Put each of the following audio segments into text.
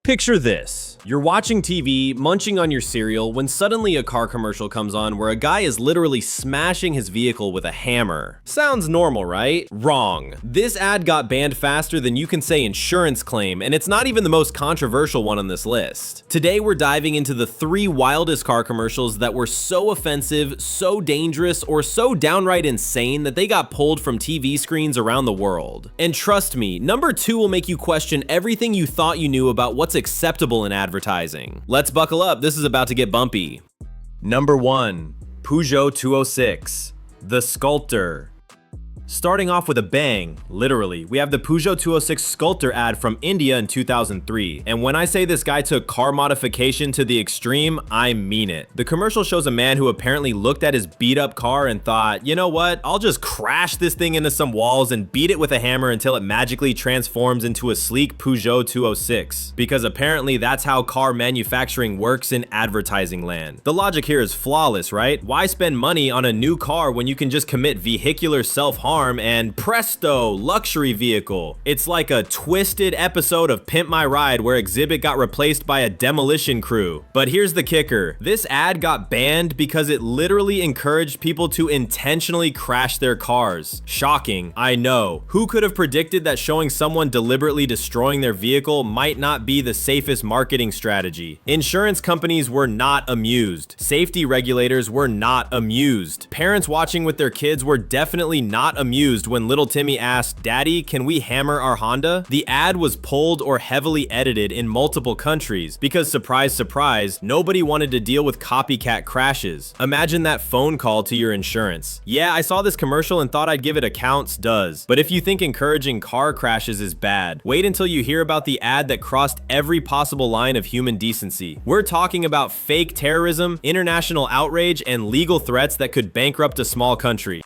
Picture this. You're watching TV, munching on your cereal, when suddenly a car commercial comes on where a guy is literally smashing his vehicle with a hammer. Sounds normal, right? Wrong. This ad got banned faster than you can say insurance claim, and it's not even the most controversial one on this list. Today we're diving into the 3 wildest car commercials that were so offensive, so dangerous, or so downright insane that they got pulled from TV screens around the world. And trust me, number 2 will make you question everything you thought you knew about what's acceptable in advertising. Let's buckle up, this is about to get bumpy. Number 1. Peugeot 206. The Sculptor. Starting off with a bang, literally, we have the Peugeot 206 Sculptor ad from India in 2003. And when I say this guy took car modification to the extreme, I mean it. The commercial shows a man who apparently looked at his beat up car and thought, you know what, I'll just crash this thing into some walls and beat it with a hammer until it magically transforms into a sleek Peugeot 206. Because apparently that's how car manufacturing works in advertising land. The logic here is flawless, right? Why spend money on a new car when you can just commit vehicular self-harm and presto, luxury vehicle? It's like a twisted episode of Pimp My Ride where Exhibit got replaced by a demolition crew. But here's the kicker. This ad got banned because it literally encouraged people to intentionally crash their cars. Shocking, I know. Who could have predicted that showing someone deliberately destroying their vehicle might not be the safest marketing strategy? Insurance companies were not amused. Safety regulators were not amused. Parents watching with their kids were definitely not amused when little Timmy asked, "Daddy, can we hammer our Honda?" The ad was pulled or heavily edited in multiple countries because, surprise, surprise, nobody wanted to deal with copycat crashes. Imagine that phone call to your insurance. "Yeah, I saw this commercial and thought I'd give it a counts, does." But if you think encouraging car crashes is bad, wait until you hear about the ad that crossed every possible line of human decency. We're talking about fake terrorism, international outrage, and legal threats that could bankrupt a small country.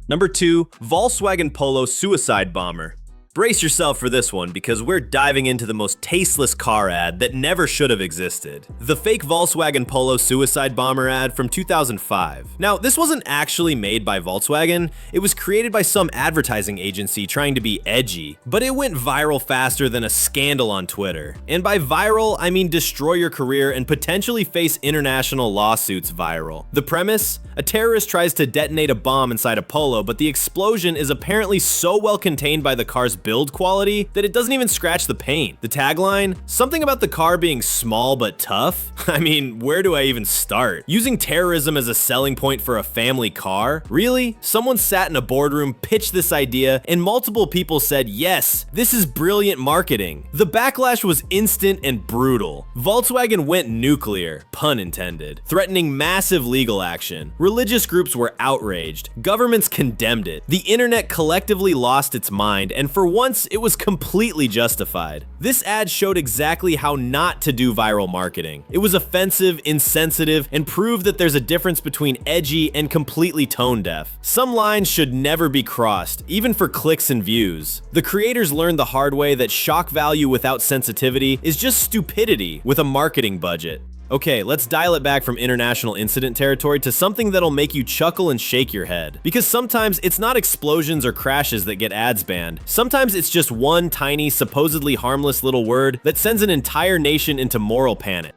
Number 2, Volkswagen Polo Suicide Bomber. Brace yourself for this one because we're diving into the most tasteless car ad that never should have existed. The fake Volkswagen Polo Suicide Bomber ad from 2005. Now, this wasn't actually made by Volkswagen, it was created by some advertising agency trying to be edgy, but it went viral faster than a scandal on Twitter. And by viral, I mean destroy your career and potentially face international lawsuits viral. The premise? A terrorist tries to detonate a bomb inside a Polo, but the explosion is apparently so well contained by the car's build quality that it doesn't even scratch the paint. The tagline? Something about the car being small but tough? I mean, where do I even start? Using terrorism as a selling point for a family car? Really? Someone sat in a boardroom, pitched this idea, and multiple people said, yes, this is brilliant marketing. The backlash was instant and brutal. Volkswagen went nuclear, pun intended, threatening massive legal action. Religious groups were outraged. Governments condemned it. The internet collectively lost its mind, and for once, it was completely justified. This ad showed exactly how not to do viral marketing. It was offensive, insensitive, and proved that there's a difference between edgy and completely tone deaf. Some lines should never be crossed, even for clicks and views. The creators learned the hard way that shock value without sensitivity is just stupidity with a marketing budget. Okay, let's dial it back from international incident territory to something that'll make you chuckle and shake your head. Because sometimes it's not explosions or crashes that get ads banned. Sometimes it's just one tiny, supposedly harmless little word that sends an entire nation into moral panic.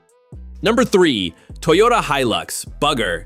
Number 3, Toyota Hilux, Bugger.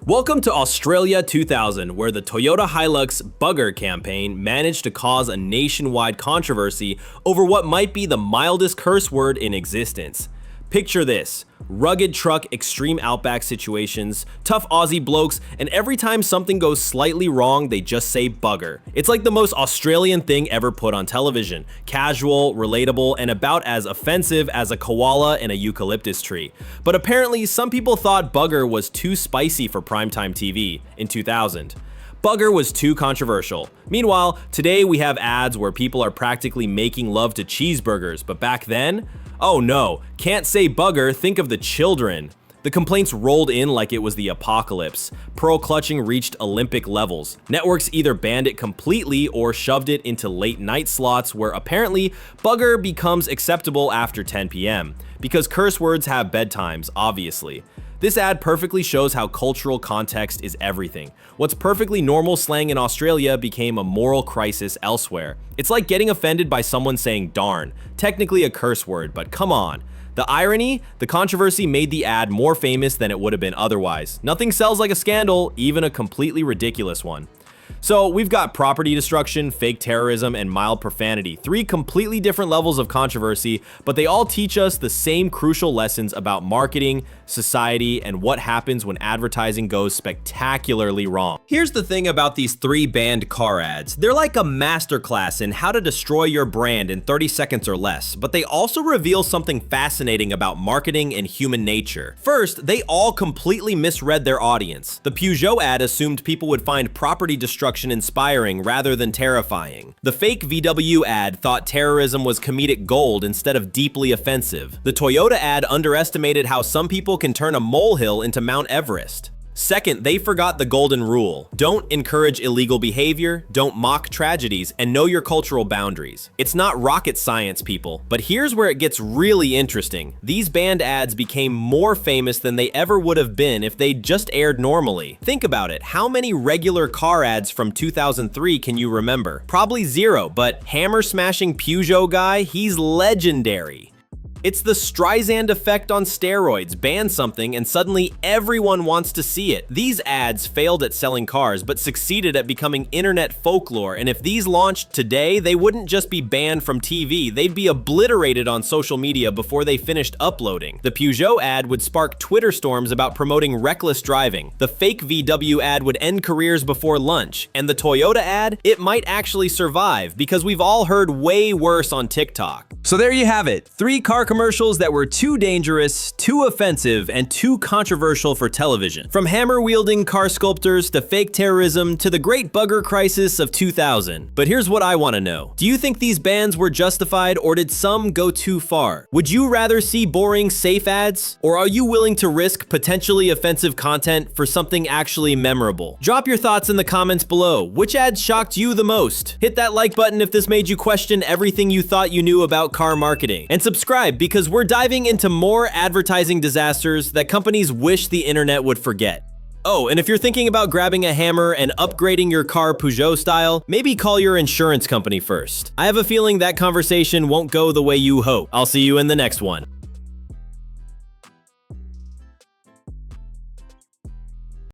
Welcome to Australia 2000, where the Toyota Hilux Bugger campaign managed to cause a nationwide controversy over what might be the mildest curse word in existence. Picture this: rugged truck, extreme outback situations, tough Aussie blokes, and every time something goes slightly wrong, they just say bugger. It's like the most Australian thing ever put on television. Casual, relatable, and about as offensive as a koala in a eucalyptus tree. But apparently, some people thought bugger was too spicy for primetime TV in 2000. Bugger was too controversial. Meanwhile, today we have ads where people are practically making love to cheeseburgers, but back then? Oh no, can't say bugger, think of the children. The complaints rolled in like it was the apocalypse. Pearl clutching reached Olympic levels. Networks either banned it completely or shoved it into late night slots where apparently bugger becomes acceptable after 10 p.m. because curse words have bedtimes, obviously. This ad perfectly shows how cultural context is everything. What's perfectly normal slang in Australia became a moral crisis elsewhere. It's like getting offended by someone saying darn, technically a curse word, but come on. The irony, the controversy made the ad more famous than it would have been otherwise. Nothing sells like a scandal, even a completely ridiculous one. So we've got property destruction, fake terrorism, and mild profanity, 3 completely different levels of controversy, but they all teach us the same crucial lessons about marketing, society, and what happens when advertising goes spectacularly wrong. Here's the thing about these 3 banned car ads. They're like a masterclass in how to destroy your brand in 30 seconds or less, but they also reveal something fascinating about marketing and human nature. First, they all completely misread their audience. The Peugeot ad assumed people would find property destruction inspiring rather than terrifying. The fake VW ad thought terrorism was comedic gold instead of deeply offensive. The Toyota ad underestimated how some people can turn a molehill into Mount Everest. Second, they forgot the golden rule. Don't encourage illegal behavior, don't mock tragedies, and know your cultural boundaries. It's not rocket science, people, but here's where it gets really interesting. These banned ads became more famous than they ever would have been if they just aired normally. Think about it, how many regular car ads from 2003 can you remember? Probably 0, but hammer-smashing Peugeot guy, he's legendary. It's the Streisand effect on steroids. Ban something and suddenly everyone wants to see it. These ads failed at selling cars but succeeded at becoming internet folklore, and if these launched today, they wouldn't just be banned from TV, they'd be obliterated on social media before they finished uploading. The Peugeot ad would spark Twitter storms about promoting reckless driving. The fake VW ad would end careers before lunch. And the Toyota ad, it might actually survive because we've all heard way worse on TikTok. So there you have it, 3 car commercials that were too dangerous, too offensive, and too controversial for television. From hammer-wielding car sculptors to fake terrorism to the great bugger crisis of 2000. But here's what I want to know. Do you think these bans were justified, or did some go too far? Would you rather see boring, safe ads? Or are you willing to risk potentially offensive content for something actually memorable? Drop your thoughts in the comments below. Which ads shocked you the most? Hit that like button if this made you question everything you thought you knew about car marketing. And subscribe because we're diving into more advertising disasters that companies wish the internet would forget. Oh, and if you're thinking about grabbing a hammer and upgrading your car Peugeot style, maybe call your insurance company first. I have a feeling that conversation won't go the way you hope. I'll see you in the next one.